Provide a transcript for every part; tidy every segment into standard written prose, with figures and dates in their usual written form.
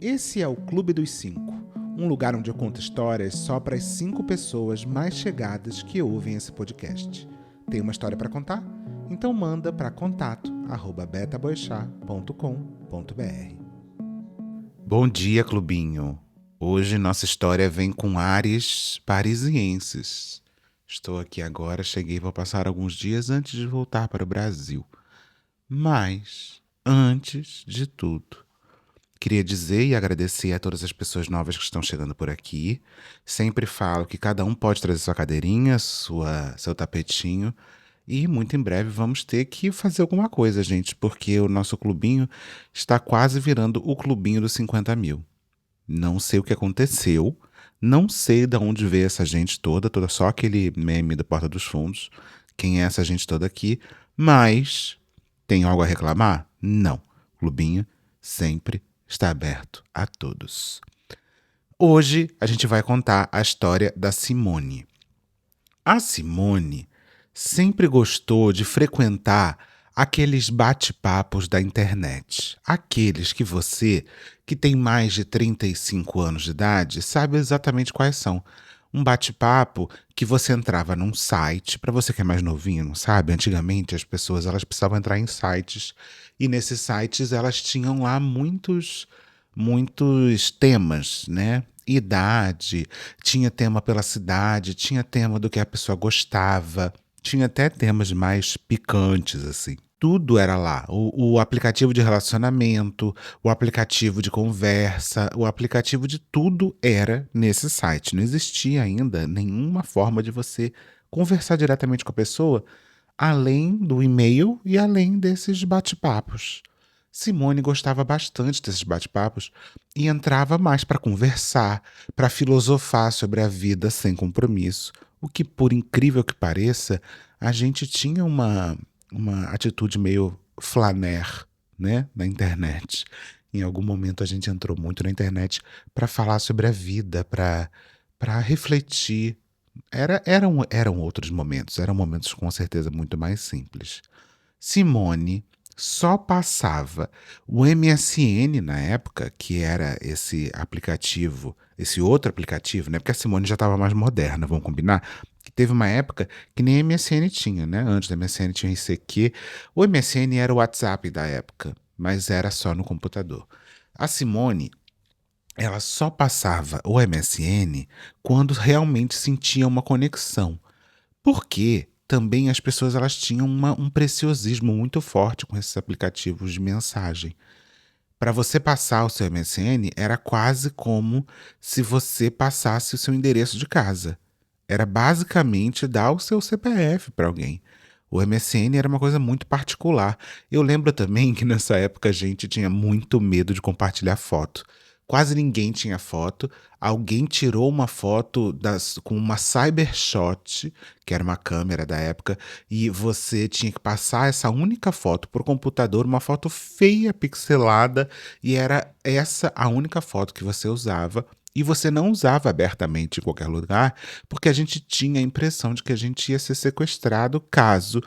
Esse é o Clube dos Cinco, um lugar onde eu conto histórias só para as 5 pessoas mais chegadas que ouvem esse podcast. Tem uma história para contar? Então manda para contato@betaboixá.com.br. Bom dia, clubinho! Hoje nossa história vem com ares parisienses. Estou aqui agora, cheguei e vou passar alguns dias antes de voltar para o Brasil. Mas, antes de tudo, queria dizer e agradecer a todas as pessoas novas que estão chegando por aqui. Sempre falo que cada um pode trazer sua cadeirinha, seu tapetinho. E muito em breve vamos ter que fazer alguma coisa, gente, porque o nosso clubinho está quase virando o clubinho dos 50 mil. Não sei o que aconteceu, não sei de onde veio essa gente toda só aquele meme da Porta dos Fundos. Quem é essa gente toda aqui? Mas tem algo a reclamar? Não. O clubinho sempre está aberto a todos. Hoje a gente vai contar a história da Simone. A Simone sempre gostou de frequentar aqueles bate-papos da internet. Aqueles que você, que tem mais de 35 anos de idade, sabe exatamente quais são. Um bate-papo que você entrava num site, para você que é mais novinho, não sabe? Antigamente as pessoas elas precisavam entrar em sites e nesses sites elas tinham lá muitos temas, né? Idade, tinha tema pela cidade, tinha tema do que a pessoa gostava, tinha até temas mais picantes, assim. Tudo era lá. O aplicativo de relacionamento, o aplicativo de conversa, o aplicativo de tudo era nesse site. Não existia ainda nenhuma forma de você conversar diretamente com a pessoa, além do e-mail e além desses bate-papos. Simone gostava bastante desses bate-papos e entrava mais para conversar, para filosofar sobre a vida sem compromisso. O que, por incrível que pareça, a gente tinha uma atitude meio flaner, né, na internet. Em algum momento a gente entrou muito na internet para falar sobre a vida, para refletir. Eram outros momentos, eram momentos com certeza muito mais simples. Simone só passava o MSN na época, que era esse aplicativo, esse outro aplicativo, né? Porque a Simone já estava mais moderna, vamos combinar? Que teve uma época que nem MSN tinha, né? Antes do MSN tinha ICQ. O MSN era o WhatsApp da época, mas era só no computador. A Simone, ela só passava o MSN quando realmente sentia uma conexão. Porque também as pessoas elas tinham um preciosismo muito forte com esses aplicativos de mensagem. Para você passar o seu MSN, era quase como se você passasse o seu endereço de casa. Era basicamente dar o seu CPF para alguém. O MSN era uma coisa muito particular. Eu lembro também que nessa época a gente tinha muito medo de compartilhar foto. Quase ninguém tinha foto. Alguém tirou uma foto com uma Cybershot, que era uma câmera da época, e você tinha que passar essa única foto por computador, uma foto feia, pixelada, e era essa a única foto que você usava. E você não usava abertamente em qualquer lugar, porque a gente tinha a impressão de que a gente ia ser sequestrado caso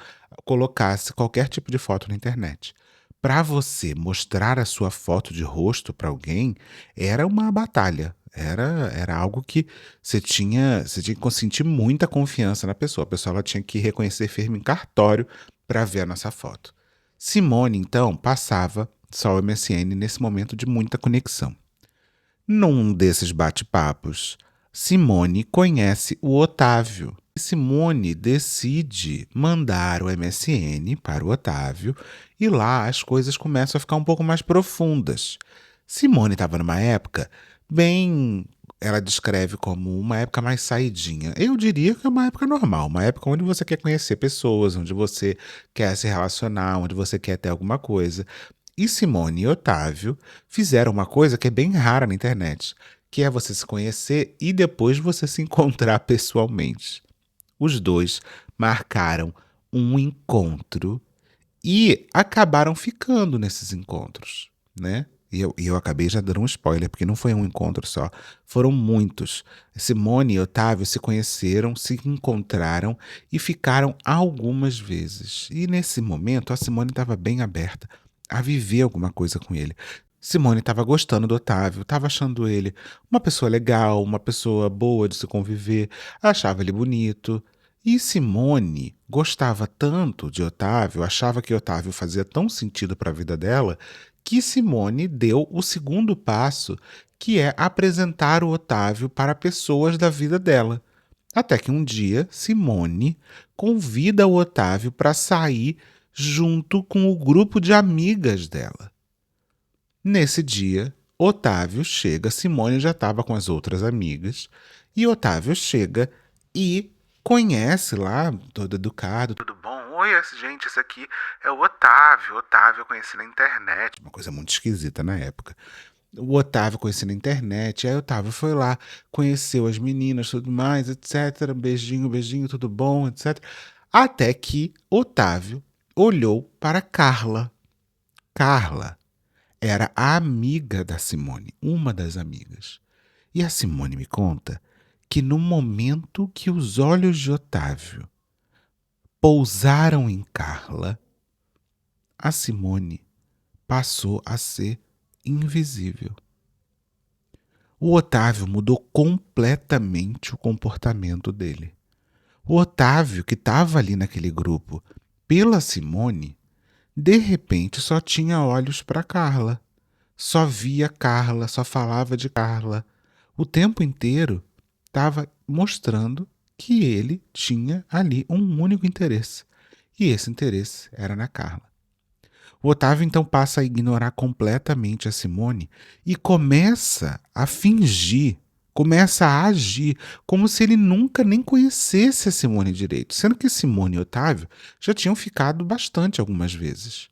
colocasse qualquer tipo de foto na internet. Para você mostrar a sua foto de rosto para alguém, era uma batalha. Era algo que você tinha que sentir muita confiança na pessoa. A pessoa ela tinha que reconhecer firme em cartório para ver a nossa foto. Simone, então, passava só o MSN nesse momento de muita conexão. Num desses bate-papos, Simone conhece o Otávio. Simone decide mandar o MSN para o Otávio e lá as coisas começam a ficar um pouco mais profundas. Simone estava numa época bem. Ela descreve como uma época mais saidinha. Eu diria que é uma época normal, uma época onde você quer conhecer pessoas, onde você quer se relacionar, onde você quer ter alguma coisa. E Simone e Otávio fizeram uma coisa que é bem rara na internet, que é você se conhecer e depois você se encontrar pessoalmente. Os dois marcaram um encontro e acabaram ficando nesses encontros, né? E eu acabei já dando um spoiler, porque não foi um encontro só, foram muitos. Simone e Otávio se conheceram, se encontraram e ficaram algumas vezes. E nesse momento a Simone estava bem aberta a viver alguma coisa com ele. Simone estava gostando do Otávio, estava achando ele uma pessoa legal, uma pessoa boa de se conviver, achava ele bonito. E Simone gostava tanto de Otávio, achava que Otávio fazia tão sentido para a vida dela, que Simone deu o segundo passo, que é apresentar o Otávio para pessoas da vida dela. Até que um dia Simone convida o Otávio para sair junto com o grupo de amigas dela. Nesse dia, Otávio chega, Simone já estava com as outras amigas, e Otávio chega e conhece lá, todo educado. Tudo bom? Oi, gente, esse aqui é o Otávio. Otávio eu conheci na internet. Uma coisa muito esquisita na época. O Otávio conheci na internet, aí o Otávio foi lá, conheceu as meninas, tudo mais, etc. Beijinho, beijinho, tudo bom, etc. Até que Otávio olhou para Carla. Carla era a amiga da Simone, uma das amigas. E a Simone me conta que no momento que os olhos de Otávio pousaram em Carla, a Simone passou a ser invisível. O Otávio mudou completamente o comportamento dele. O Otávio, que estava ali naquele grupo pela Simone, de repente só tinha olhos para Carla. Só via Carla, só falava de Carla. O tempo inteiro estava mostrando que ele tinha ali um único interesse. E esse interesse era na Carla. O Otávio então passa a ignorar completamente a Simone e começa a fingir, começa a agir como se ele nunca nem conhecesse a Simone direito, sendo que Simone e Otávio já tinham ficado bastante algumas vezes.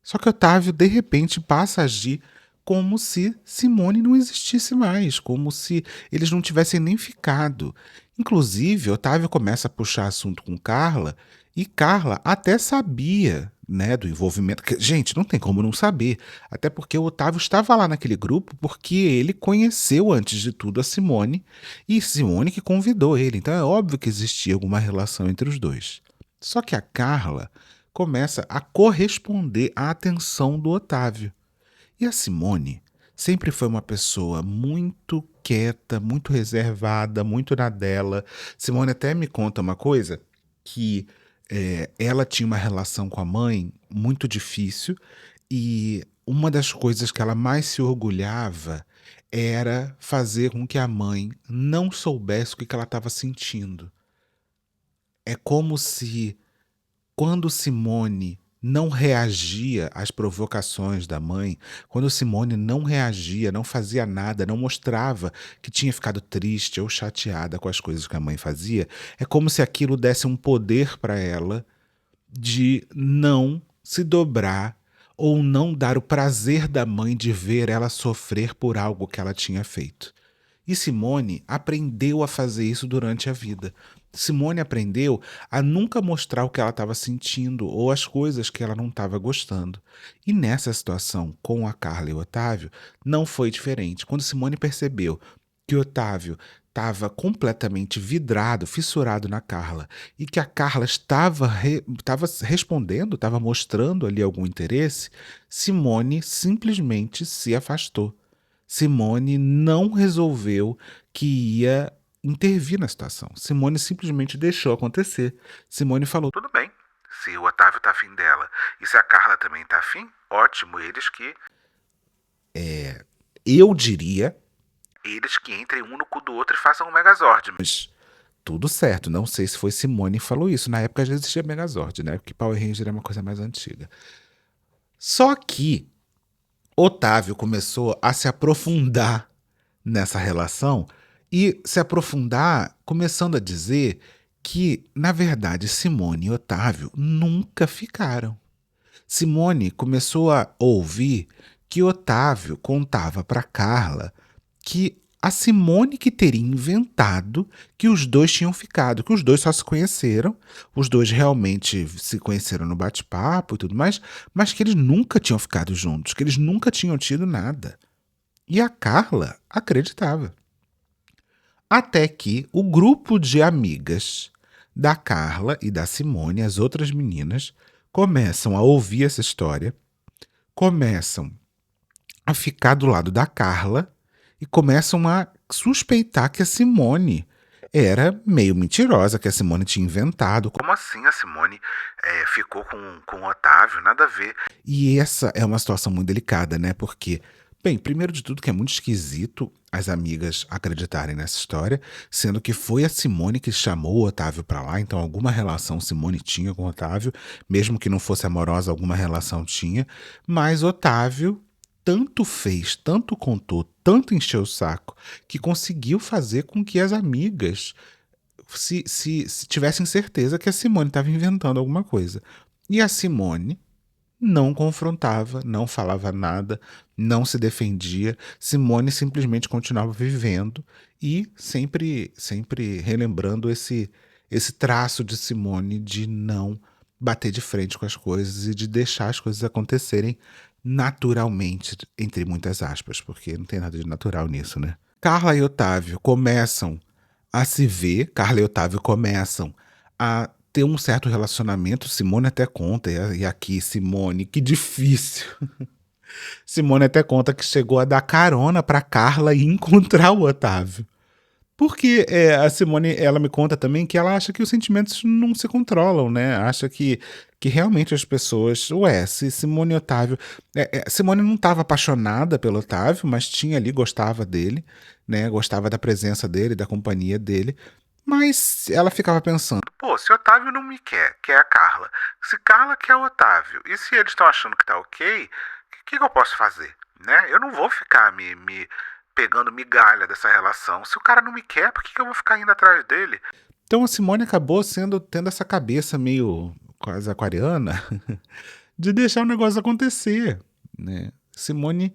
Só que Otávio, de repente, passa a agir como se Simone não existisse mais, como se eles não tivessem nem ficado. Inclusive, Otávio começa a puxar assunto com Carla, e Carla até sabia, né, do envolvimento. Gente, não tem como não saber. Até porque o Otávio estava lá naquele grupo porque ele conheceu, antes de tudo, a Simone, e Simone que convidou ele. Então é óbvio que existia alguma relação entre os dois. Só que a Carla começa a corresponder à atenção do Otávio. E a Simone sempre foi uma pessoa muito quieta, muito reservada, muito na dela. Simone até me conta uma coisa, que ela tinha uma relação com a mãe muito difícil, e uma das coisas que ela mais se orgulhava era fazer com que a mãe não soubesse o que ela estava sentindo. É como se, quando Simone não reagia às provocações da mãe, quando Simone não reagia, não fazia nada, não mostrava que tinha ficado triste ou chateada com as coisas que a mãe fazia, é como se aquilo desse um poder para ela de não se dobrar ou não dar o prazer da mãe de ver ela sofrer por algo que ela tinha feito. E Simone aprendeu a fazer isso durante a vida. Simone aprendeu a nunca mostrar o que ela estava sentindo ou as coisas que ela não estava gostando. E nessa situação com a Carla e o Otávio, não foi diferente. Quando Simone percebeu que o Otávio estava completamente vidrado, fissurado na Carla, e que a Carla estava respondendo, estava mostrando ali algum interesse, Simone simplesmente se afastou. Simone não resolveu que ia intervir na situação. Simone simplesmente deixou acontecer. Simone falou: tudo bem, se o Otávio tá afim dela e se a Carla também tá afim, ótimo, eles que. Eu diria. Eles que entrem um no cu do outro e façam um Megazord. Mas tudo certo, não sei se foi Simone que falou isso. Na época já existia Megazord, né? Porque Power Ranger é uma coisa mais antiga. Só que Otávio começou a se aprofundar nessa relação e se aprofundar começando a dizer que, na verdade, Simone e Otávio nunca ficaram. Simone começou a ouvir que Otávio contava para Carla que a Simone que teria inventado que os dois tinham ficado, que os dois só se conheceram, os dois realmente se conheceram no bate-papo e tudo mais, mas que eles nunca tinham ficado juntos, que eles nunca tinham tido nada. E a Carla acreditava. Até que o grupo de amigas da Carla e da Simone, as outras meninas, começam a ouvir essa história, começam a ficar do lado da Carla e começam a suspeitar que a Simone era meio mentirosa, que a Simone tinha inventado. Como assim a Simone ficou com o Otávio? Nada a ver. E essa é uma situação muito delicada, né? Porque, bem, primeiro de tudo que é muito esquisito as amigas acreditarem nessa história, sendo que foi a Simone que chamou o Otávio pra lá, então alguma relação Simone tinha com o Otávio, mesmo que não fosse amorosa, alguma relação tinha, mas Otávio tanto fez, tanto contou, tanto encheu o saco, que conseguiu fazer com que as amigas se tivessem certeza que a Simone estava inventando alguma coisa. E a Simone não confrontava, não falava nada, não se defendia. Simone simplesmente continuava vivendo e sempre relembrando esse traço de Simone de não bater de frente com as coisas e de deixar as coisas acontecerem naturalmente, entre muitas aspas, porque não tem nada de natural nisso, né? Carla e Otávio começam a se ver, Carla e Otávio começam a ter um certo relacionamento. Simone até conta, e aqui, Simone, que difícil. Simone até conta que chegou a dar carona pra Carla e encontrar o Otávio. Porque a Simone, ela me conta também que ela acha que os sentimentos não se controlam, né? Acha que realmente as pessoas. Ué, se Simone e Otávio. Simone não estava apaixonada pelo Otávio, mas tinha ali, gostava dele, né? Gostava da presença dele, da companhia dele. Mas ela ficava pensando: pô, se Otávio não me quer a Carla. Se Carla quer o Otávio, e se eles estão achando que tá ok, o que eu posso fazer? Né? Eu não vou ficar me pegando migalha dessa relação. Se o cara não me quer, por que eu vou ficar indo atrás dele? Então a Simone acabou tendo essa cabeça meio quase aquariana de deixar o negócio acontecer, né? Simone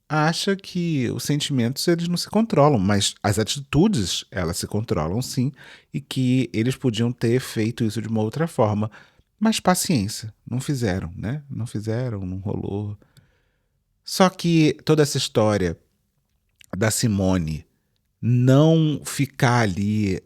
acha que os sentimentos eles não se controlam, mas as atitudes elas se controlam sim, e que eles podiam ter feito isso de uma outra forma. Mas paciência, não fizeram, né? Não fizeram, não rolou. Só que toda essa história da Simone não ficar ali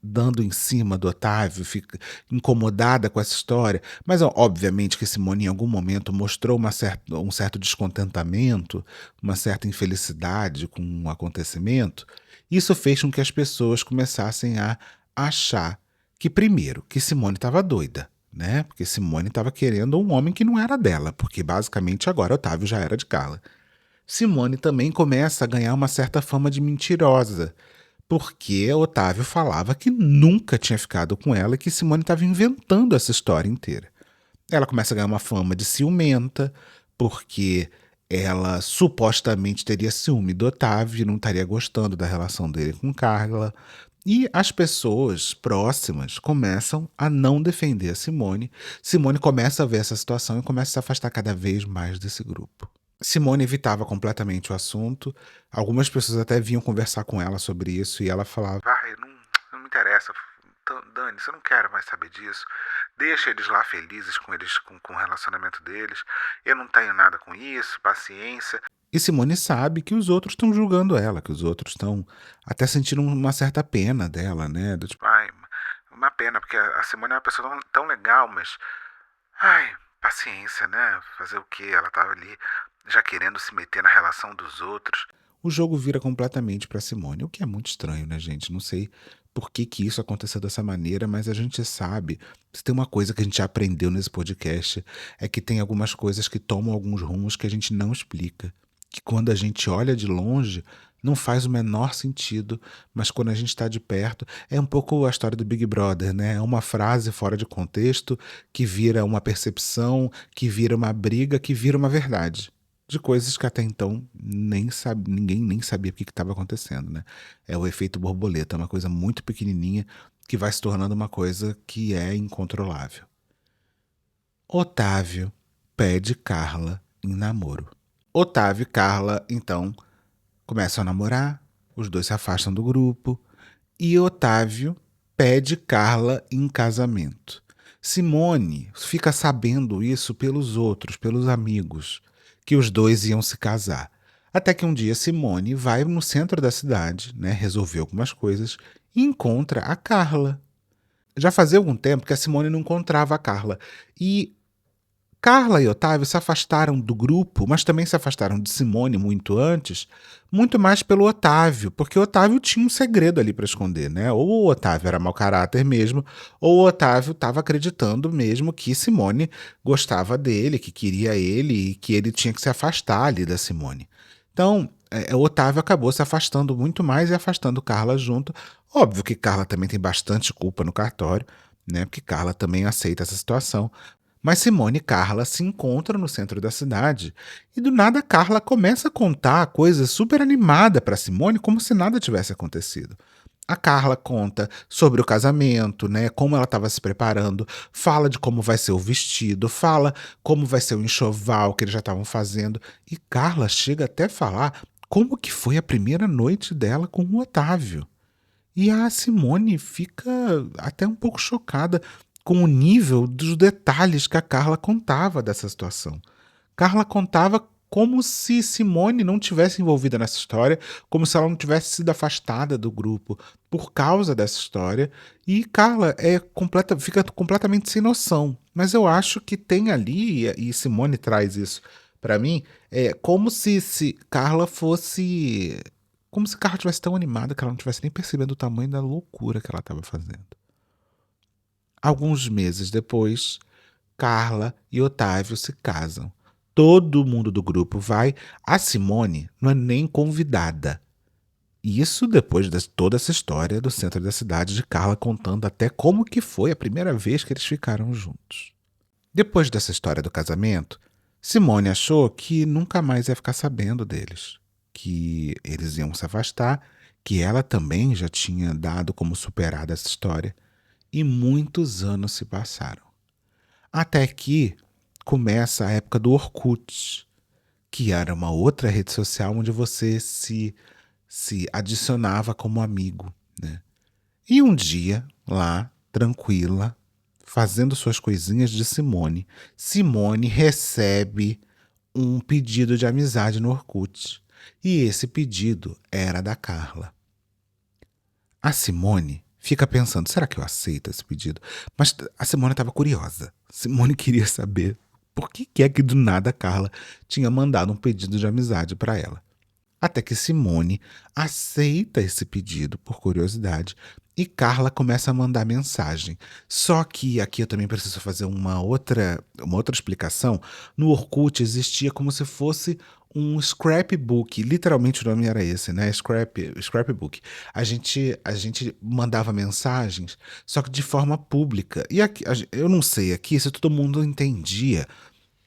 dando em cima do Otávio, fica incomodada com essa história, mas obviamente que Simone em algum momento mostrou um certo descontentamento, uma certa infelicidade com o acontecimento. Isso fez com que as pessoas começassem a achar que, primeiro, que Simone estava doida, né? Porque Simone estava querendo um homem que não era dela, porque basicamente agora Otávio já era de Carla. Simone também começa a ganhar uma certa fama de mentirosa, porque Otávio falava que nunca tinha ficado com ela e que Simone estava inventando essa história inteira. Ela começa a ganhar uma fama de ciumenta, porque ela supostamente teria ciúme do Otávio e não estaria gostando da relação dele com Carla. E as pessoas próximas começam a não defender a Simone. Simone começa a ver essa situação e começa a se afastar cada vez mais desse grupo. Simone evitava completamente o assunto. Algumas pessoas até vinham conversar com ela sobre isso e ela falava: vai, não me interessa, Dani, eu não quero mais saber disso. Deixa eles lá felizes com o relacionamento deles. Eu não tenho nada com isso, paciência. E Simone sabe que os outros estão julgando ela, que os outros estão até sentindo uma certa pena dela, né? Do tipo, ai, uma pena, porque a Simone é uma pessoa tão legal, mas. Ai, paciência, né? Fazer o quê? Ela tava ali já querendo se meter na relação dos outros. O jogo vira completamente para Simone, o que é muito estranho, né, gente? Não sei por que isso aconteceu dessa maneira, mas a gente sabe. Se tem uma coisa que a gente aprendeu nesse podcast, é que tem algumas coisas que tomam alguns rumos que a gente não explica. Que quando a gente olha de longe, não faz o menor sentido, mas quando a gente está de perto, é um pouco a história do Big Brother, né? É uma frase fora de contexto que vira uma percepção, que vira uma briga, que vira uma verdade de coisas que até então ninguém nem sabia o que estava acontecendo, né? É o efeito borboleta, uma coisa muito pequenininha que vai se tornando uma coisa que é incontrolável. Otávio pede Carla em namoro. Otávio e Carla, então, começam a namorar, os dois se afastam do grupo e Otávio pede Carla em casamento. Simone fica sabendo isso pelos outros, pelos amigos, que os dois iam se casar. Até que um dia Simone vai no centro da cidade, né, resolver algumas coisas e encontra a Carla. Já fazia algum tempo que a Simone não encontrava a Carla. E Carla e Otávio se afastaram do grupo, mas também se afastaram de Simone muito antes, muito mais pelo Otávio, porque o Otávio tinha um segredo ali para esconder, né? Ou o Otávio era mau caráter mesmo, ou o Otávio estava acreditando mesmo que Simone gostava dele, que queria ele e que ele tinha que se afastar ali da Simone. Então, o Otávio acabou se afastando muito mais e afastando Carla junto. Óbvio que Carla também tem bastante culpa no cartório, né? Porque Carla também aceita essa situação. Mas Simone e Carla se encontram no centro da cidade e do nada Carla começa a contar coisas super animada para Simone como se nada tivesse acontecido. A Carla conta sobre o casamento, né? Como ela estava se preparando, fala de como vai ser o vestido, fala como vai ser o enxoval que eles já estavam fazendo. E Carla chega até a falar como que foi a primeira noite dela com o Otávio. E a Simone fica até um pouco chocada com o nível dos detalhes que a Carla contava dessa situação. Carla contava como se Simone não tivesse envolvida nessa história, como se ela não tivesse sido afastada do grupo por causa dessa história. E Carla fica completamente sem noção. Mas eu acho que tem ali, e Simone traz isso para mim, como se Carla fosse. Como se Carla estivesse tão animada que ela não tivesse nem percebendo o tamanho da loucura que ela estava fazendo. Alguns meses depois, Carla e Otávio se casam. Todo mundo do grupo vai. A Simone não é nem convidada. Isso depois de toda essa história do centro da cidade de Carla contando até como que foi a primeira vez que eles ficaram juntos. Depois dessa história do casamento, Simone achou que nunca mais ia ficar sabendo deles, que eles iam se afastar, que ela também já tinha dado como superada essa história, e muitos anos se passaram. Até que começa a época do Orkut, que era uma outra rede social onde você se adicionava como amigo, né? E um dia, lá, tranquila, fazendo suas coisinhas de Simone, Simone recebe um pedido de amizade no Orkut. E esse pedido era da Carla. A Simone fica pensando: será que eu aceito esse pedido? Mas a Simone estava curiosa. Simone queria saber por que é que do nada a Carla tinha mandado um pedido de amizade para ela. Até que Simone aceita esse pedido por curiosidade e Carla começa a mandar mensagem. Só que aqui eu também preciso fazer uma outra explicação. No Orkut existia como se fosse um scrapbook, literalmente o nome era esse, né? Scrapbook. A gente mandava mensagens, só que de forma pública. E aqui, eu não sei aqui se todo mundo entendia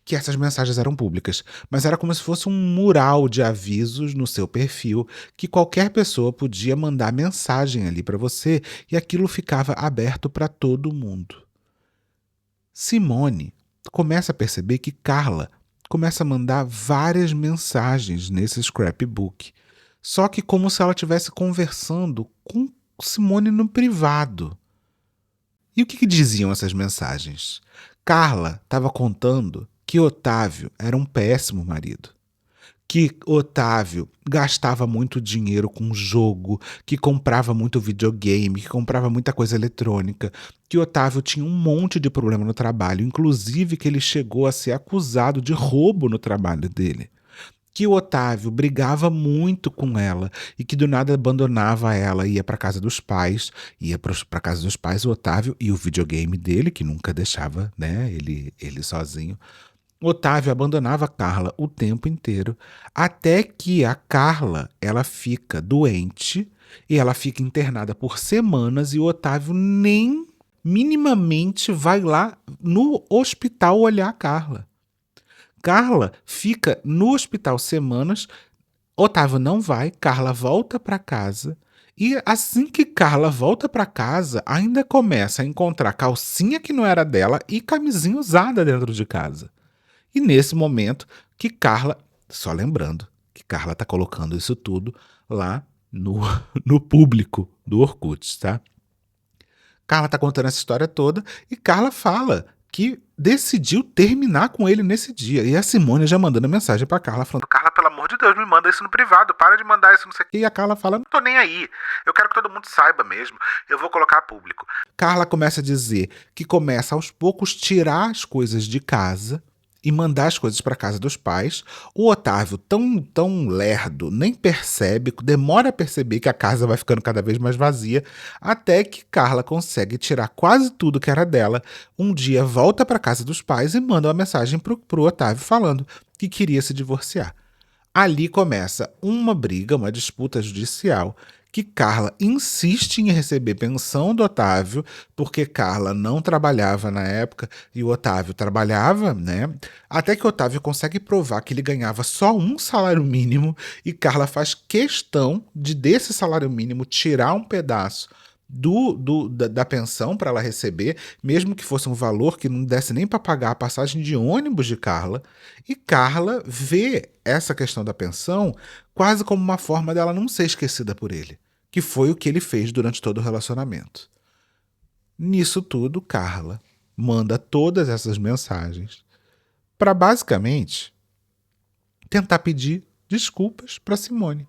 que essas mensagens eram públicas, mas era como se fosse um mural de avisos no seu perfil que qualquer pessoa podia mandar mensagem ali para você e aquilo ficava aberto para todo mundo. Simone começa a perceber que Carla começa a mandar várias mensagens nesse scrapbook, só que como se ela estivesse conversando com Simone no privado. E o que diziam essas mensagens? Carla estava contando que Otávio era um péssimo marido, que Otávio gastava muito dinheiro com jogo, que comprava muito videogame, que comprava muita coisa eletrônica, que Otávio tinha um monte de problema no trabalho, inclusive que ele chegou a ser acusado de roubo no trabalho dele, que o Otávio brigava muito com ela e que do nada abandonava ela, ia para casa dos pais, ia para casa dos pais o Otávio e o videogame dele, que nunca deixava, né, ele sozinho. O Otávio abandonava a Carla o tempo inteiro, até que a Carla, ela fica doente e ela fica internada por semanas e o Otávio nem minimamente vai lá no hospital olhar a Carla. Carla fica no hospital semanas, Otávio não vai, Carla volta para casa e assim que Carla volta para casa, ainda começa a encontrar calcinha que não era dela e camisinha usada dentro de casa. E nesse momento que Carla, só lembrando que Carla tá colocando isso tudo lá no, no público do Orkut, tá? Carla tá contando essa história toda e Carla fala que decidiu terminar com ele nesse dia. E a Simone já mandando mensagem pra Carla falando: Carla, pelo amor de Deus, me manda isso no privado, para de mandar isso, não sei o quê. E a Carla fala: não tô nem aí, eu quero que todo mundo saiba mesmo, eu vou colocar público. Carla começa a dizer que começa aos poucos tirar as coisas de casa, e mandar as coisas para casa dos pais. O Otávio, tão lerdo, nem percebe, demora a perceber que a casa vai ficando cada vez mais vazia, até que Carla consegue tirar quase tudo que era dela. Um dia volta para casa dos pais e manda uma mensagem pro Otávio falando que queria se divorciar. Ali começa uma briga, uma disputa judicial, que Carla insiste em receber pensão do Otávio, porque Carla não trabalhava na época e o Otávio trabalhava, né? Até que o Otávio consegue provar que ele ganhava só um salário mínimo e Carla faz questão de, desse salário mínimo, tirar um pedaço da pensão para ela receber, mesmo que fosse um valor que não desse nem para pagar a passagem de ônibus de Carla. E Carla vê essa questão da pensão quase como uma forma dela não ser esquecida por ele, que foi o que ele fez durante todo o relacionamento. Nisso tudo, Carla manda todas essas mensagens para basicamente tentar pedir desculpas para Simone.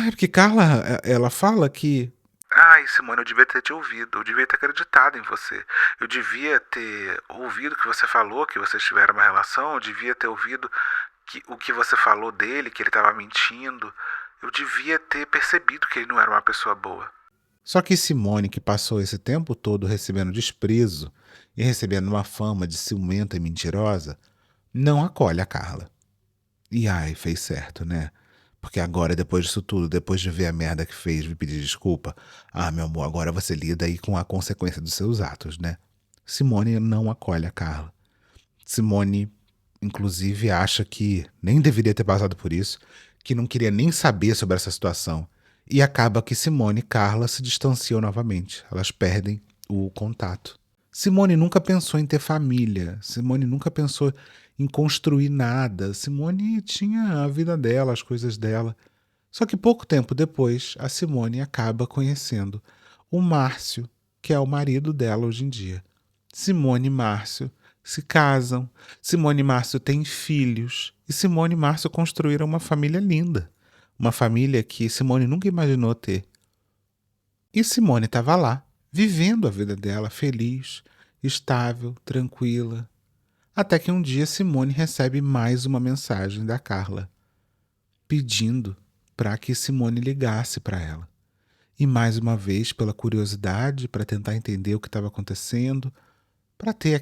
Porque Carla, ela fala que ai, Simone, eu devia ter te ouvido, eu devia ter acreditado em você. Eu devia ter ouvido que você falou que vocês tiveram uma relação, eu devia ter ouvido o que você falou dele, que ele estava mentindo. Eu devia ter percebido que ele não era uma pessoa boa. Só que Simone, que passou esse tempo todo recebendo desprezo e recebendo uma fama de ciumenta e mentirosa, não acolhe a Carla. E ai, fez certo, né? Porque agora, depois disso tudo, depois de ver a merda que fez, me pedir desculpa, meu amor, agora você lida aí com a consequência dos seus atos, né? Simone não acolhe a Carla. Simone, inclusive, acha que nem deveria ter passado por isso, que não queria nem saber sobre essa situação. E acaba que Simone e Carla se distanciam novamente. Elas perdem o contato. Simone nunca pensou em ter família. Simone nunca pensou em construir nada. Simone tinha a vida dela, as coisas dela. Só que pouco tempo depois, a Simone acaba conhecendo o Márcio, que é o marido dela hoje em dia. Simone e Márcio se casam. Simone e Márcio têm filhos. E Simone e Márcio construíram uma família linda. Uma família que Simone nunca imaginou ter. E Simone estava lá, vivendo a vida dela, feliz, estável, tranquila. Até que um dia Simone recebe mais uma mensagem da Carla, pedindo para que Simone ligasse para ela. E mais uma vez, pela curiosidade, para tentar entender o que estava acontecendo, para ter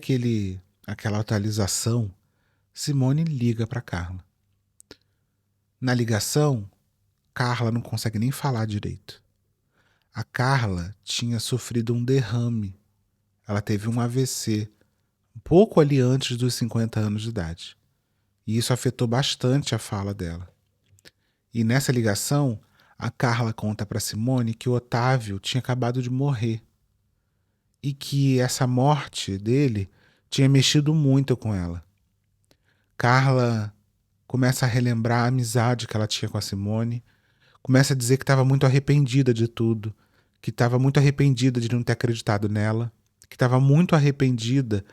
aquela atualização, Simone liga para Carla. Na ligação, Carla não consegue nem falar direito. A Carla tinha sofrido um derrame. Ela teve um AVC pouco ali antes dos 50 anos de idade. E isso afetou bastante a fala dela. E nessa ligação, a Carla conta para Simone que o Otávio tinha acabado de morrer. E que essa morte dele tinha mexido muito com ela. Carla começa a relembrar a amizade que ela tinha com a Simone, começa a dizer que estava muito arrependida de tudo, que estava muito arrependida de não ter acreditado nela, que estava muito arrependida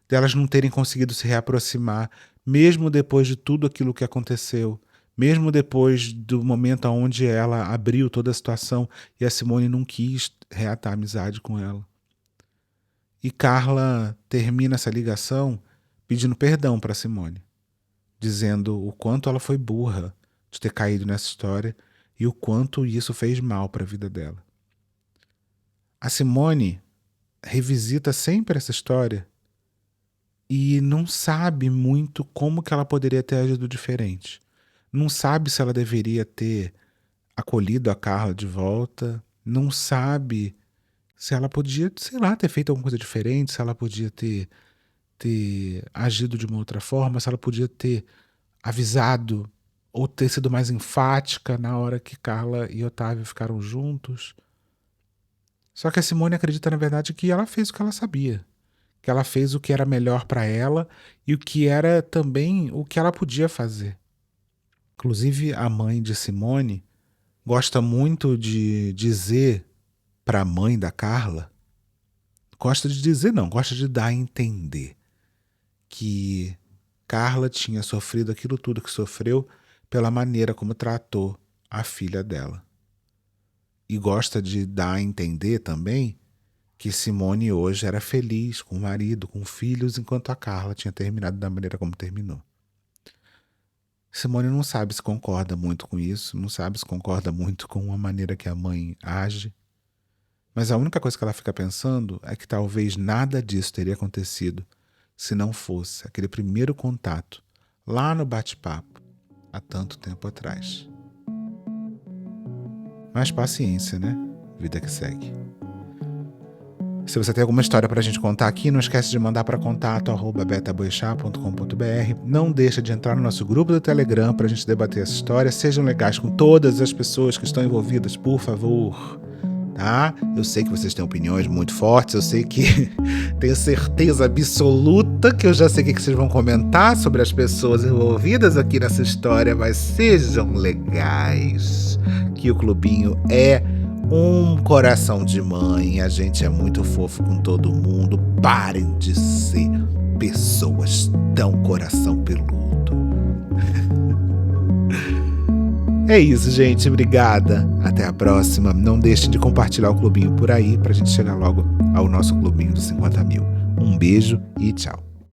delas não terem conseguido se reaproximar, mesmo depois de tudo aquilo que aconteceu, mesmo depois do momento onde ela abriu toda a situação e a Simone não quis reatar a amizade com ela. E Carla termina essa ligação pedindo perdão para Simone, dizendo o quanto ela foi burra de ter caído nessa história e o quanto isso fez mal para a vida dela. A Simone revisita sempre essa história e não sabe muito como que ela poderia ter agido diferente. Não sabe se ela deveria ter acolhido a Carla de volta, não sabe se ela podia, sei lá, ter feito alguma coisa diferente, se ela podia ter agido de uma outra forma, se ela podia ter avisado ou ter sido mais enfática na hora que Carla e Otávio ficaram juntos. Só que a Simone acredita, na verdade, que ela fez o que ela sabia, que ela fez o que era melhor para ela e o que era também o que ela podia fazer. Inclusive, a mãe de Simone gosta muito de dizer para a mãe da Carla, gosta de dizer não, gosta de dar a entender que Carla tinha sofrido aquilo tudo que sofreu pela maneira como tratou a filha dela. E gosta de dar a entender também que Simone hoje era feliz com o marido, com filhos, enquanto a Carla tinha terminado da maneira como terminou. Simone não sabe se concorda muito com isso, não sabe se concorda muito com a maneira que a mãe age, mas a única coisa que ela fica pensando é que talvez nada disso teria acontecido se não fosse aquele primeiro contato lá no bate-papo há tanto tempo atrás. Mas paciência, né? Vida que segue. Se você tem alguma história pra gente contar aqui, não esquece de mandar para contato@betaboixá.com.br. Não deixa de entrar no nosso grupo do Telegram pra gente debater essa história. Sejam legais com todas as pessoas que estão envolvidas, por favor. Tá? Eu sei que vocês têm opiniões muito fortes, eu sei que tenho certeza absoluta que eu já sei o que vocês vão comentar sobre as pessoas envolvidas aqui nessa história, mas sejam legais, que o clubinho é um coração de mãe, a gente é muito fofo com todo mundo. Parem de ser pessoas tão coração peludo. É isso, gente. Obrigada. Até a próxima. Não deixem de compartilhar o clubinho por aí pra gente chegar logo ao nosso clubinho dos 50 mil. Um beijo e tchau.